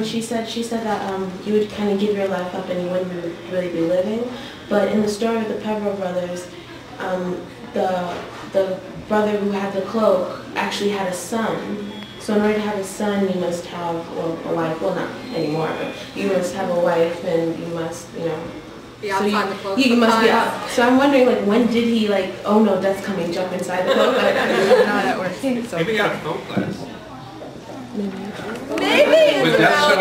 she said that you would kind of give your life up and you wouldn't really be living. But in the story of the Pevro brothers, the brother who had the cloak actually had a son. So in order to have a son, you must have a wife. Well, not anymore, but you must have a wife, and you must, you know. Be outside the cloak. You must be out. So I'm wondering, like, when did he, like, oh no, death's coming, jump inside the cloak? Like, I don't know how that works. Maybe he had a folk class. Maybe it's about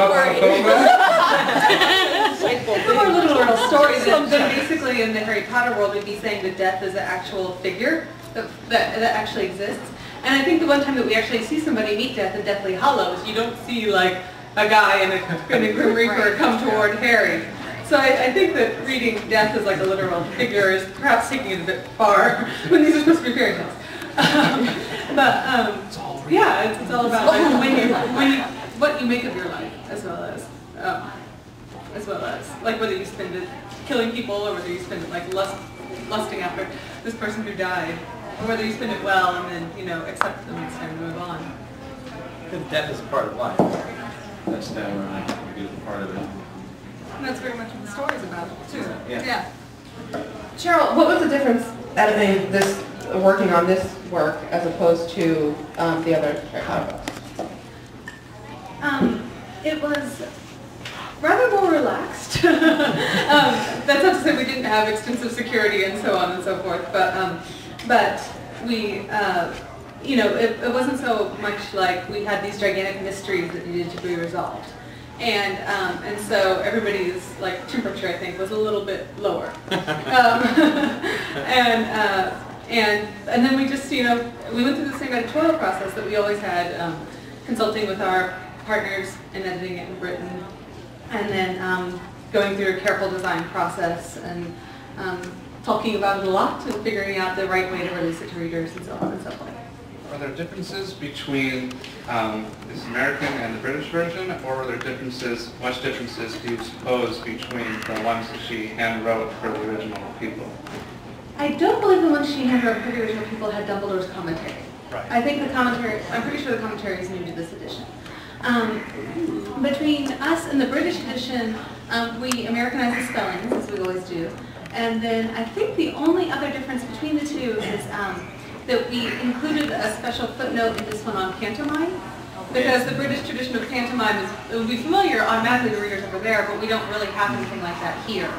Some more literal stories that basically in the Harry Potter world would be saying that death is an actual figure that actually exists. And I think the one time that we actually see somebody meet death in Deathly Hallows, you don't see like a guy in a Grim Reaper come toward Harry. So I think that reading death as like a literal figure is perhaps taking it a bit far when these are supposed to be fairy tales. Yeah, it's all about like, what you make of your life, as well as like whether you spend it killing people or whether you spend it like lusting after this person who died, or whether you spend it well and then, you know, accept them next time and move on. Because death is a part of life. That's never a good part of it. And that's very much what the story's about too. Yeah. Cheryl, what was the difference out of this working on this work as opposed to the other Harry Potter books? It was rather more relaxed. That's not to say we didn't have extensive security and so on and so forth, but we, you know, it wasn't so much like we had these gigantic mysteries that needed to be resolved. And so everybody's like temperature, I think, was a little bit lower. And then we just, you know, we went through the same editorial process that we always had, consulting with our partners and editing it in Britain, and then going through a careful design process and talking about it a lot and figuring out the right way to release it to readers and so on and so forth. Are there differences between this American and the British version, or are there differences, much differences do you suppose between the ones that she hand wrote for the original people? I don't believe the ones she hand wrote for the original people had Dumbledore's commentary. Right. I think the commentary, I'm pretty sure the commentary is new to this edition. Between us and the British edition, we Americanize the spellings, as we always do. And then I think the only other difference between the two is that we included a special footnote in this one on pantomime, because the British tradition of pantomime it would be familiar automatically to readers over there, but we don't really have anything like that here.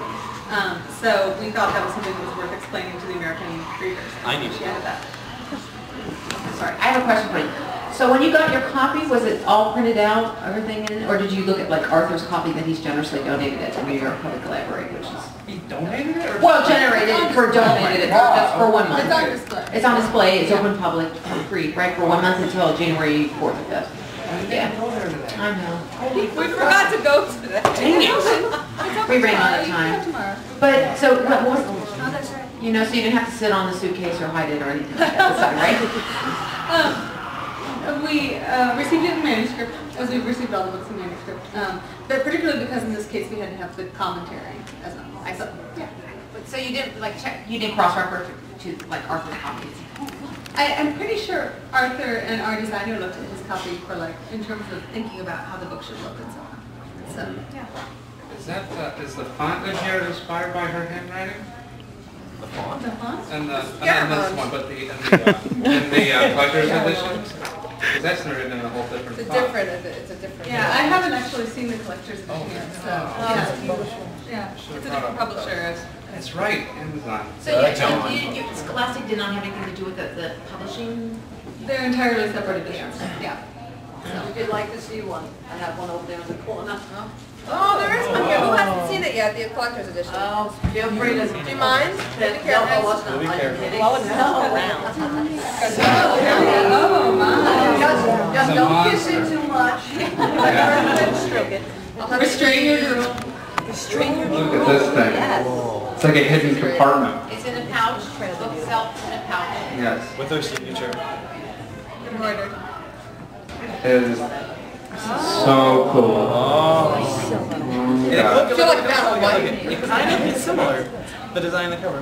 So we thought that was something that was worth explaining to the American readers. I knew that. Sorry, I have a question for you. So when you got your copy, was it all printed out, everything in it, or did you look at like Arthur's copy that he's generously donated it to New York Public Library, which is... He donated it? Or well, donated it just for 1 month. It's on display. It's on display, it's open public for free, right, for 1 month until January 4th or 5th. Yeah. I know. We forgot to go to that. Dang it. We ran out of time. But, so, what was... Oh, that's right. You know, so you didn't have to sit on the suitcase or hide it or anything like that, right? We received it in manuscript, as we've received all the books in manuscript. But particularly because in this case we had to have the commentary as well. Yeah. So you didn't like check, you didn't cross-refer to like Arthur's copies? I'm pretty sure Arthur and our designer looked at his copy for like, in terms of thinking about how the book should look and so on. So, yeah. Is the font in here inspired by her handwriting? The font? The font? And this one, but in the collector's edition? Because that's written in a whole different font. It's a different. Yeah, I haven't actually seen the collector's edition yet, so. Yeah, it's a different publisher. That's right, Amazon. So Scholastic did not have anything to do with the publishing? They're entirely separate editions. Yeah. Would you like to see one? I have one over there in the corner. Oh, there is one here. Who hasn't seen it yet? The collector's edition. Oh, feel free to. Do you mind? No, I wasn't. I'm kidding. Well, it's not around. Oh, my. Just don't kiss it too much. Restrain your drool. Look at this thing. Yes. It's like a hidden compartment. It's in a pouch, book itself in a pouch. Yes. With her signature. Embroidered. It is so cool. Oh. Yeah. I feel like that white. Kind of, it's similar. The design of the cover.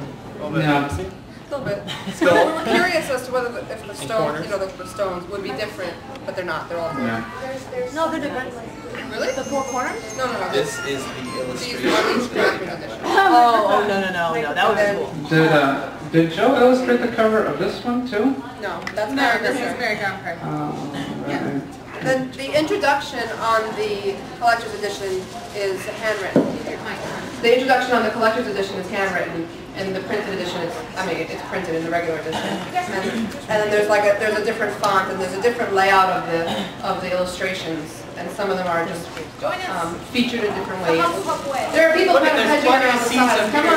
Yeah. See? A little bit. So we were curious as to whether if the stones, the stones would be different, but they're not. They're all. Yeah. No, they're different. Really? The four This is the These illustration. are these collector's editions. Oh, no, that was cool. Did Joe illustrate the cover of this one too? No, that's No, Mary this is Visser. very Gumper. Oh, right. The introduction on the collector's edition is handwritten. The introduction on the collector's edition is handwritten, and the printed edition is, it's printed in the regular edition. And then there's there's a different font, and there's a different layout of the illustrations, and some of them are just featured in different ways. There are people kind of hedging around the sides. Come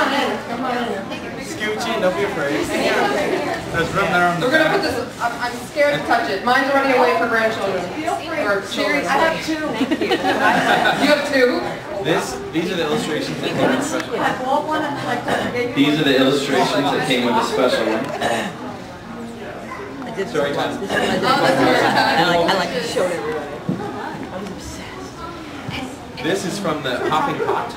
on in. Scooch in, don't be afraid. There's room there on the We're gonna back. put this. I'm scared to touch it. Mine's already away for grandchildren. Or children. I have two. Thank you. You have two. These are the illustrations that came with the special one. I bought one and I gave you These are the illustrations that came with the special one. I did Story time. This is what I did. I like to show everybody. I was obsessed. This is from the Hopping Pot.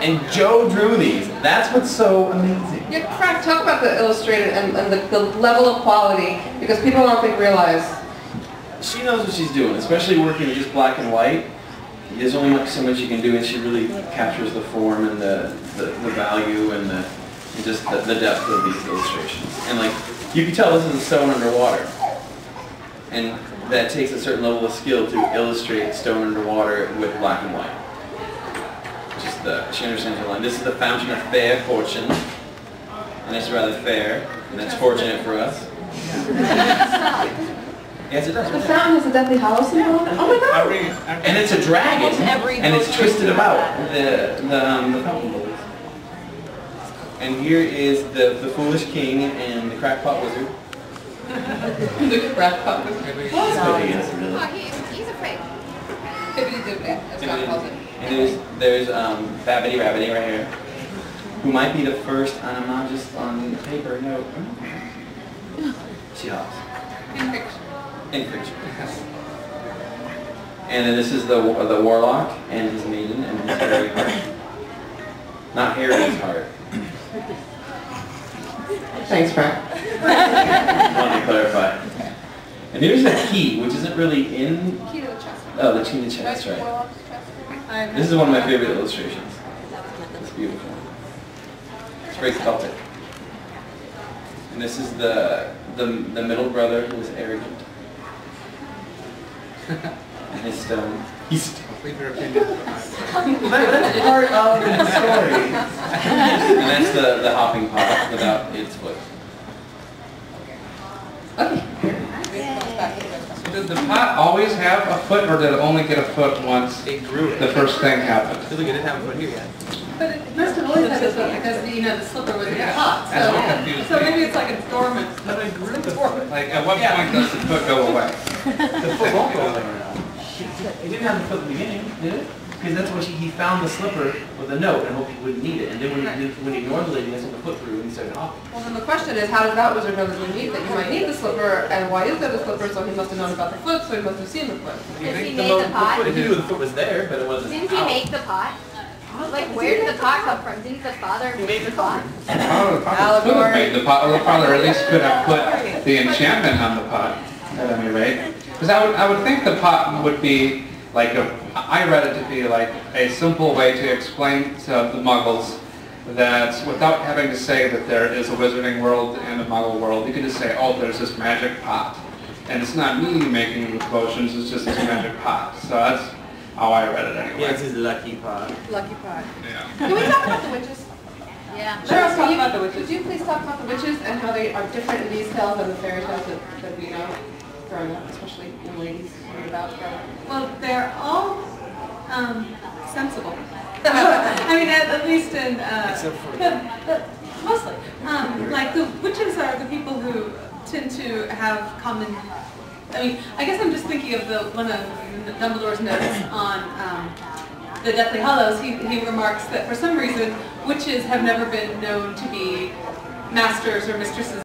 And Joe drew these. That's what's so amazing. Yeah, Frank, talk about the illustrated and the level of quality, because people I don't think realize. She knows what she's doing, especially working with just black and white. There's only so much you can do, and she really captures the form and the value and just the depth of these illustrations. And like, you can tell this is a stone underwater. And that takes a certain level of skill to illustrate stone underwater with black and white. She understands her line. This is the fountain of fair fortune, and it's rather fair, and that's fortunate for us. Yes, it does. The fountain has a Deathly Hallow symbol. Oh my God! And it's a dragon, and it's twisted about the fountain bowls. And here is the foolish king and the crackpot wizard. The crackpot wizard. That's what he is, really. Oh, he's a fake. Hibbity dibbity, as God calls it. And there's Babbity Rabbity right here, who might be the first animologist on paper. No, Seahawks. In fiction. In fiction. And then this is the warlock and his maiden and his hairy heart. Not hairy, his heart. Thanks, Frank. Wanted to clarify. And here's the key, which isn't really in. Key to the chest. Oh, the key to the chest, right. This is one of my favorite illustrations. It's beautiful. It's very Celtic. And this is the middle brother who is arrogant. And his stone. He's Leave your opinion. that's part of the story. And that's the hopping pot without its foot. Did the pot always have a foot, or did it only get a foot once It grew it. the first thing happened? I feel like it didn't have a foot here yet. But it must have always had this one because, the slipper was in the pot. That's what confused So me. maybe it's like it's dormant. But it grew the foot. Like, at what point does the foot go away? The foot won't go away now. It didn't have the foot at the beginning, did it? Because that's when he found the slipper with a note and hoped he wouldn't need it. And then when he ignored the lady, that's when the foot grew and he started hopping. Well, then the question is, how does that wizard know that you might need the slipper, and why is there the slipper? So he must have known about the foot, so he must have seen the foot. Does he The make the pot? foot, he knew the foot was there, but it wasn't Didn't he out. make the pot? Like, where did the pot come from? Didn't the father He make made the the pot? Oh, the pot could have made the pot, or the father at least could have put the enchantment on the pot, at any rate. Because I would think the pot would be like I read it to be like a simple way to explain to the Muggles that without having to say that there is a wizarding world and a Muggle world, you could just say, oh, there's this magic pot. And it's not me making the potions, it's just this magic pot. So that's how I read it anyway. Yeah, it's his lucky pot. Lucky pot. Yeah. Can we talk about the witches? Yeah. Cheryl, talk about the witches. Could you please talk about the witches and how they are different in these tales than the fairy tales that we know growing up, especially young ladies read about growing up? Well, they're all sensible. I mean, at least in, Except for- mostly. Like the witches are the people who tend to have common, I guess I'm just thinking of one of Dumbledore's notes on the Deathly Hallows. He remarks that for some reason, witches have never been known to be masters or mistresses